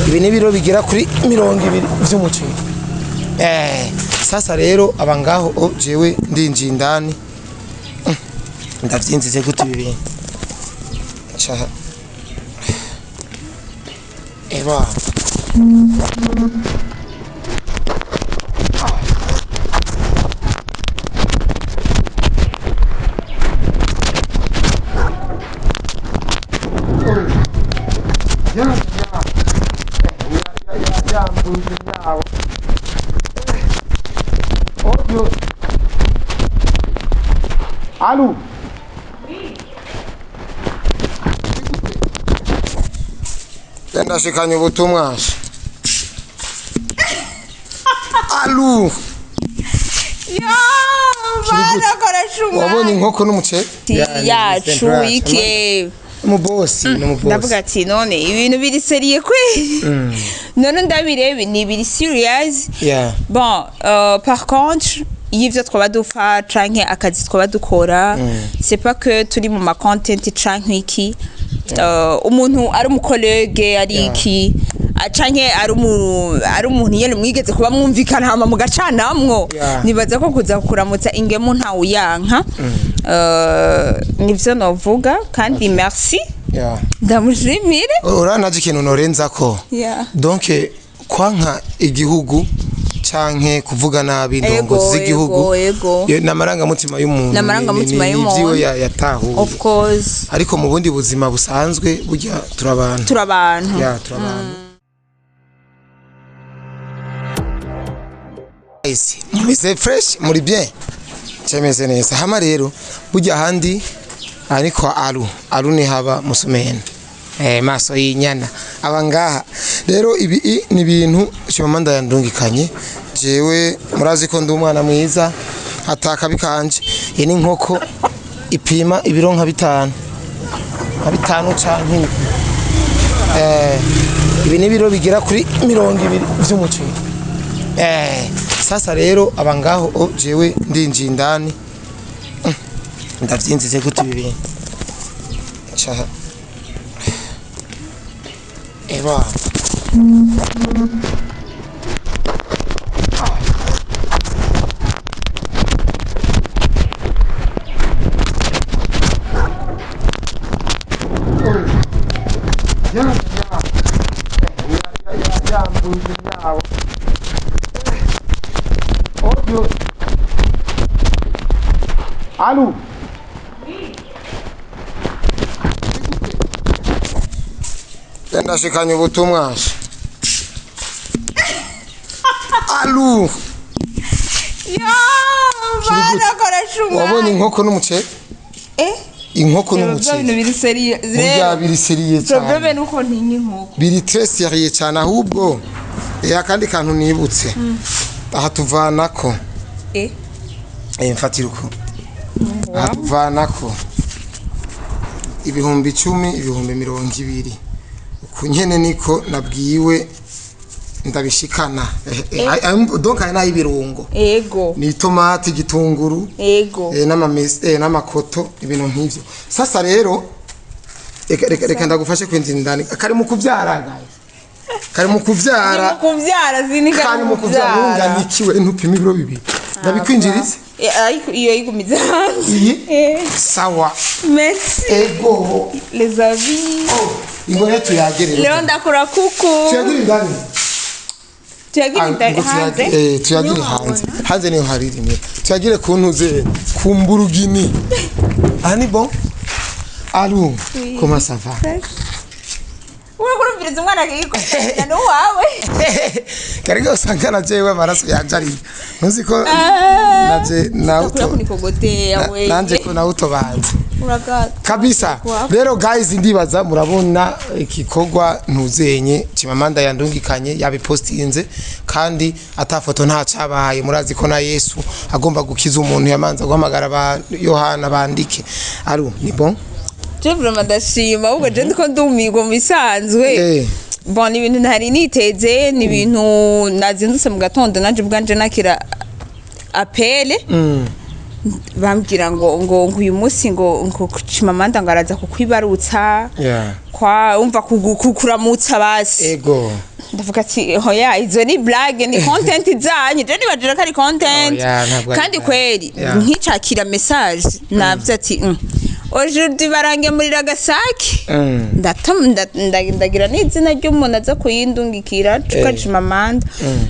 ibi ni biro bigera kuri 200 vy'umuceri. Sasa rero abangaho jewe ndinjiye indani ndavyinzize gute ibi cha eba Allô? Oui. Ndashikanye ubutumwa. Allô? Bana korashuma. Wabonye inkoko n'umuceri? Yacu iki. Mu boss, no mu boss. Ndavuga ati none ibintu biri seriye kwe. None ndabirebe ni biri serious. Yeah. Bon, par contre yivyo twaba dufa canke akazi twaba dukora c'est pas que turi mu ma content canke iki umuntu ari mu collègue ari iki canke ari umuntu yene mwigeze kuba mwumvikana hama mugacanamwo nibaza ko kuza kuramutsa ingemu nta uyanka nivyo novuga kandi merci ndamushimire uranaje ikintu norenza ko donc kwanka igihugu canke kuvuga nabi indongozi z'igihugu namaranga mutima y'umuntu nivyo yatahuye of course ariko mu bundi buzima busanzwe burya turabantu mumeze fresh muri bien cemeze neza hama rero burya handi ariko alu ni haba musumene maso y'inyana abangaha rero ibi ni ibintu Chimamanda yandungikanye jewe murazi ko ndi umwana mwiza ataka bikanje ni inkoko ipima ibiro nka 5 canke ibi ni biro bigera kuri 200 vy'umuceri. Sasa rero abangaho jewe ndinjiye indani ndavyinzize gute ibi cha eba Allô? Oui. Ndashikanye ubutumwa. Allô? Bana korashuma. Wabonye inkoko n'umuceri? Inkoko n'umuceri. Biri seriye cyane. Problème nuko ntinyi inkoko. Biri très sérieux cyane ahubwo kandi kantu nibutse. Aha tuvanako. Mfatira uko. Vanako ibihumbi 10 ibihumbi 200 ukunyene niko nabwiwe ndabishikana donc ari nayo ibirungo ni tomate gitunguru n'amakoto ibintu nk'ivyo sasa rero reka ndagufashe kwinjira indani kari mu kuvyara kari mu kuvyara zinika mu kuvyara nunganikiwe ntupima ibiro bibiri ndabikwinjiriza iyo yigumiza sawa merci ego les avis ingo yetu yagere leo ndakora kuku tuyagire indani tuyagire hanze niyo haririmye tuyagire kuntuze kumburugini ani bon allô comment ça va urumviriza umwana akiko no wawe karigo usanga jewe maraso yanjari ntuzi ko nanje ko nauto banze kabisa rero guys ndibaza murabona ikikorwa ntuzenye Chimamanda yandungikanye yabipostinze kandi atafoto nta cabaye murazi ko na Yesu agomba gukiza umuntu yamanza guhamagara ba Yohana bandike ari ni bon Vraiment ndashima ubwo je ndiko ndumirwa mu bisanzwe bon ibintu ntari niteze ni ibintu nazindutse mu gatondo nanje bwanje nakira appel bambwira ngo uyu munsi ngo Chimamanda ngaraza kukwibarutsa kwa umva kukuramutsa basi ego ndavuga ati hoya izo ni blague ni content zanyu je nibajira ko ari content kandi kweri nkicakira message navuze ati aujourd'hui barangemurira gasaki ndagira n'izina ry'umuntu aza kuyindungikira tukajima manda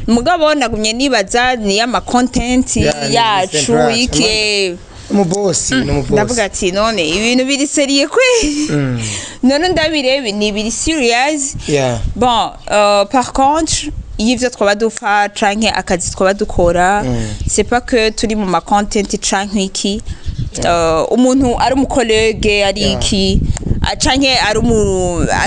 mugabo nagumye nibaza ni ama content yacu iki umubosi ndavuga ati none ibintu biri seriye kweli none ndabirebe ni biri serious bon par contre yivyo twaba dufa canke akazi twaba dukora c'est pas que turi mu ma content canke iki umuntu ari umukolege ari iki canke ari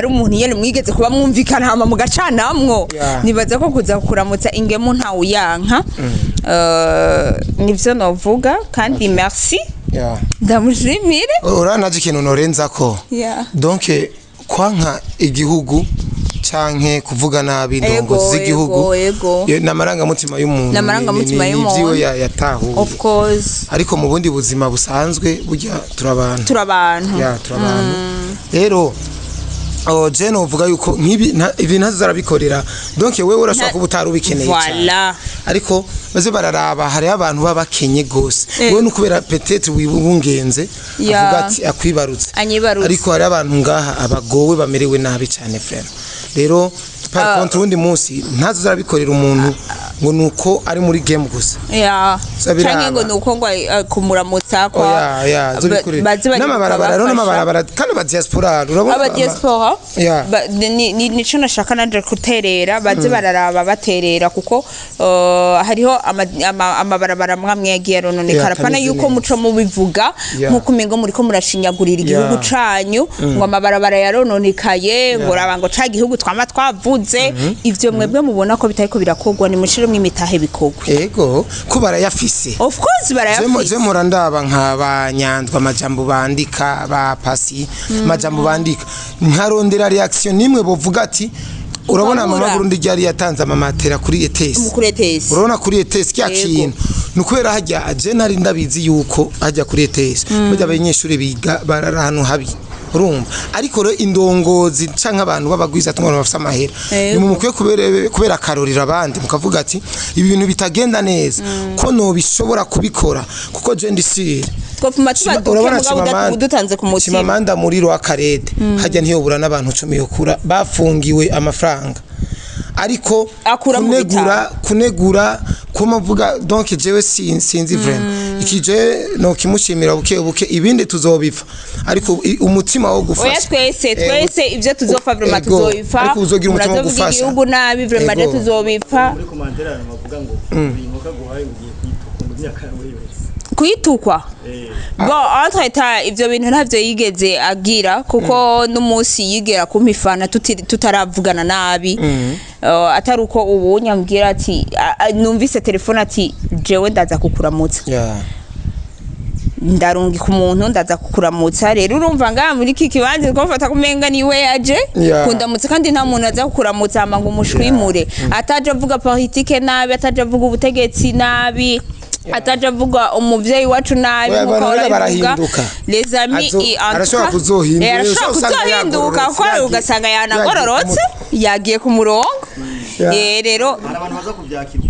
umuntu yene mwigeze kuba mwumvikana hama mugacanamwo nibaza ko kuza kuramutsa ingemu nta uyanka nivyo novuga kandi merci ndamushimire uranaje ikintu norenza ko donc kwanka igihugu canke kuvuga nabi indongozi z'igihugu namaranga mutima y'umuntu nivyo yatahuye of course ariko mu bundi buzima busanzwe burya turabantu rero je novuga yuko nkibi ibi ntazo zarabikorera donc wewe urashaka kuba utarubikeneye cyane ariko baze bararaba hari abantu babakenye gose wewe nukubera peut-être wibungenze avuga ati akwibarutse ariko hari abantu ngaha abagowe bamerewe nabi cyane frère rero par contre undi munsi ntazo zarabikorera umuntu ngo nuko ari muri game gusa canke ngo nuko ngo kumuramutsa kwa n'amabarabara rero n'amabarabara kandi aba diaspora urabona aba diaspora nico nashaka nanje kuterera baze bararaba baterera kuko hariho amabarabara mwamwe yagiye rononekara pana yuko muco mubivuga nkuko umengo muriko murashinyagurira igihugu canyu ngo amabarabara yarononekaye ngo rabango ca gihugu twama twavuze ivyo mwebwe mubona ko bitariko birakogwa ni mushire mwimitahe bikogwe ego ko barayafise of course barayafise je murandaba nk'abanyandwa amajambo bandika ba pasi amajambo bandika nkarondera reaction nimwe bovuga ati urabona mama Burundi ryari yatanze amamatera kuri ETS urabona kuri ETS kya kintu nukubera hajya je nari ndabizi yuko hajya kuri ETS burya abanyeshuri biga barara hano habi urumva ariko rero indongozi canke abantu babagwiza tumwe bafite amahera ni mu mukwiye kubera akarorira abandi mukavuga ati ibi bintu bitagenda neza ko no bishobora kubikora kuko je ndisire twofuma tubaduke mugabo dutanze ku mutima Chimamanda Muriro akarede hajya ntiyobura n'abantu 10 yokura bafungiwe amafaranga ariko kunegura kumavuga donc jewe sinzi vraiment ikije no kimushimira buke ibindi tuzobifa ariko umutima wo gufasha twese ivyo tuzofa vraiment tuzobifa ariko uzogira umutima wo gufasha igihugu nabi vraiment tuzobifa muri komandera bavuga ngo inkoka guhaye ugiye kwitukunda myaka yawe kuyitukwa bon entre ivyo bintu ntavyo yigeze agira kuko n'umunsi yigera kumifana tutaravugana nabi atari uko ubu nyambwira ati numvise telefone ati jewe ndaza kukuramutsa ndarungi ku muntu ndaza kukuramutsa rero urumva nga muri iki kibanze ko mfata kumenga niwe yaje kundamutsa kandi nta muntu aza kukuramutsa amangu mushwimure ataje avuga politique nabi ataje avuga ubutegetsi nabi ataje avuga umuvyeyi wacu nabi mukora barahinduka les amis arashobora kuzohinduka ko ugasanga yanagororotse yagiye ku murongo rero abantu baza kuvyakira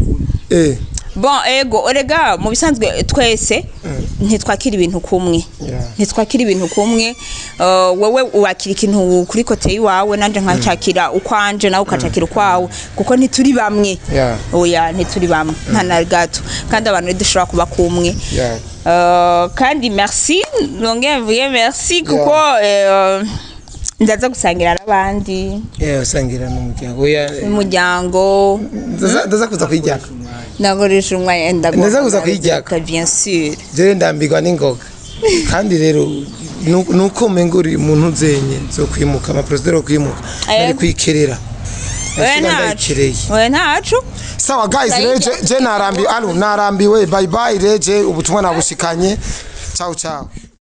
bon ego orega mu bisanzwe twese ntitwakira ibintu kumwe wewe uwakira ikintu kuri kote yiwawe nanje nkacakira ukwanje nawe ukacakira ukwawe kuko ntituri bamwe oya ntituri bamwe nta na gato kandi abantu dushobora kuba kumwe kandi merci nongeye mvuye merci kuko ndaza gusangira n'abandi usangira n'umuryango ndaza kuza kwijyaka nagoresha umwanya ndaza kuza kwijyaka bien sûr je ndambirwa n'ingoga kandi rero nuko menguri umuntu zenye zo kwimuka ama procedure kwimuka ari kwikerera ntacu sawa guys je narambiwe bye bye reje ubutumwa nabushikanye ciao